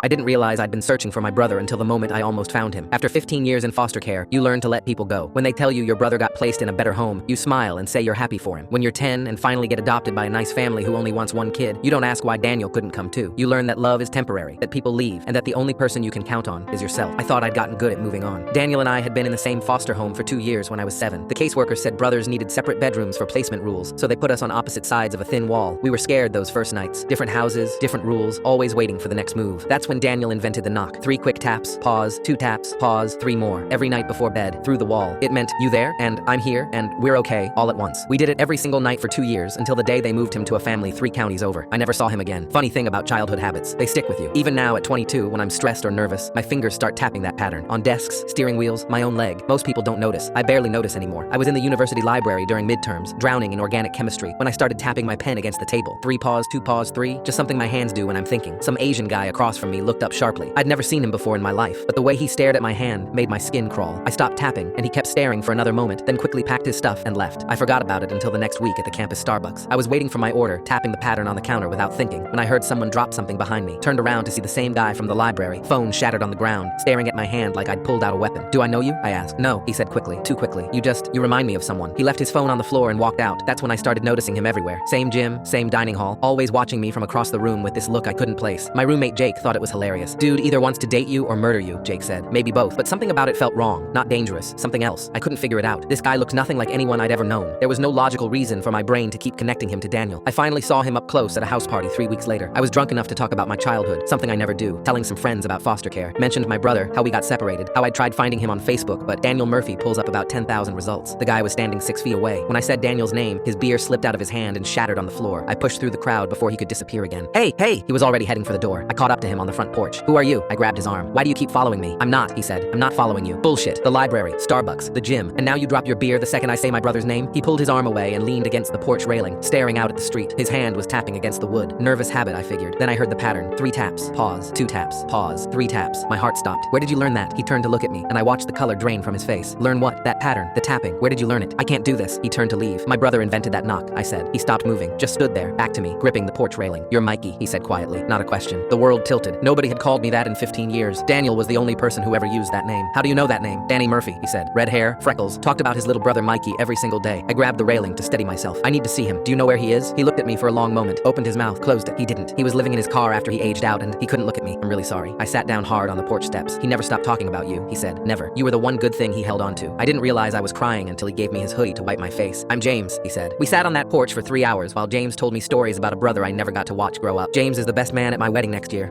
I didn't realize I'd been searching for my brother until the moment I almost found him. After 15 years in foster care, you learn to let people go. When they tell you your brother got placed in a better home, you smile and say you're happy for him. When you're 10 and finally get adopted by a nice family who only wants one kid, you don't ask why Daniel couldn't come too. You learn that love is temporary, that people leave, and that the only person you can count on is yourself. I thought I'd gotten good at moving on. Daniel and I had been in the same foster home for 2 years when I was 7. The caseworker said brothers needed separate bedrooms for placement rules, so they put us on opposite sides of a thin wall. We were scared those first nights. Different houses, different rules, always waiting for the next move. That's when Daniel invented the knock. 3 quick taps, pause, 2 taps, pause, 3 more. Every night before bed, through the wall. It meant, you there? And I'm here, and we're okay, all at once. We did it every single night for 2 years, until the day they moved him to a family 3 counties over. I never saw him again. Funny thing about childhood habits, they stick with you. Even now at 22, when I'm stressed or nervous, my fingers start tapping that pattern. On desks, steering wheels, my own leg. Most people don't notice. I barely notice anymore. I was in the university library during midterms, drowning in organic chemistry, when I started tapping my pen against the table. 3 pause, 2 pause, 3, just something my hands do when I'm thinking. Some Asian guy across from me looked up sharply. I'd never seen him before in my life, but the way he stared at my hand made my skin crawl. I stopped tapping, and he kept staring for another moment, then quickly packed his stuff and left. I forgot about it until the next week at the campus Starbucks. I was waiting for my order, tapping the pattern on the counter without thinking, when I heard someone drop something behind me. Turned around to see the same guy from the library, phone shattered on the ground, staring at my hand like I'd pulled out a weapon. Do I know you? I asked. No, he said quickly, too quickly. You remind me of someone. He left his phone on the floor and walked out. That's when I started noticing him everywhere. Same gym, same dining hall, always watching me from across the room with this look I couldn't place. My roommate Jake thought it was hilarious. Dude either wants to date you or murder you, Jake said. Maybe both, but something about it felt wrong. Not dangerous, something else. I couldn't figure it out. This guy looked nothing like anyone I'd ever known. There was no logical reason for my brain to keep connecting him to Daniel. I finally saw him up close at a house party 3 weeks later. I was drunk enough to talk about my childhood, something I never do, telling some friends about foster care. Mentioned my brother, how we got separated, how I tried finding him on Facebook, but Daniel Murphy pulls up about 10,000 results. The guy was standing 6 feet away. When I said Daniel's name, his beer slipped out of his hand and shattered on the floor. I pushed through the crowd before he could disappear again. Hey! He was already heading for the door. I caught up to him on the front porch. Who are you? I grabbed his arm. Why do you keep following me? I'm not, he said. I'm not following you. Bullshit. The library, Starbucks, the gym, and now you drop your beer the second I say my brother's name? He pulled his arm away and leaned against the porch railing, staring out at the street. His hand was tapping against the wood. Nervous habit, I figured. Then I heard the pattern. 3 taps, pause, 2 taps, pause, 3 taps. My heart stopped. Where did you learn that? He turned to look at me, and I watched the color drain from his face. Learn what? That pattern, the tapping. Where did you learn it? I can't do this. He turned to leave. My brother invented that knock, I said. He stopped moving, just stood there, back to me, gripping the porch railing. You're Mikey, he said quietly. Not a question. The world tilted. Nobody had called me that in 15 years. Daniel was the only person who ever used that name. How do you know that name? Danny Murphy, he said. Red hair, freckles, talked about his little brother Mikey every single day. I grabbed the railing to steady myself. I need to see him. Do you know where he is? He looked at me for a long moment, opened his mouth, closed it. He didn't. He was living in his car after he aged out and he couldn't look at me. I'm really sorry. I sat down hard on the porch steps. He never stopped talking about you, he said. Never. You were the one good thing he held on to. I didn't realize I was crying until he gave me his hoodie to wipe my face. I'm James, he said. We sat on that porch for 3 hours while James told me stories about a brother I never got to watch grow up. James is the best man at my wedding next year.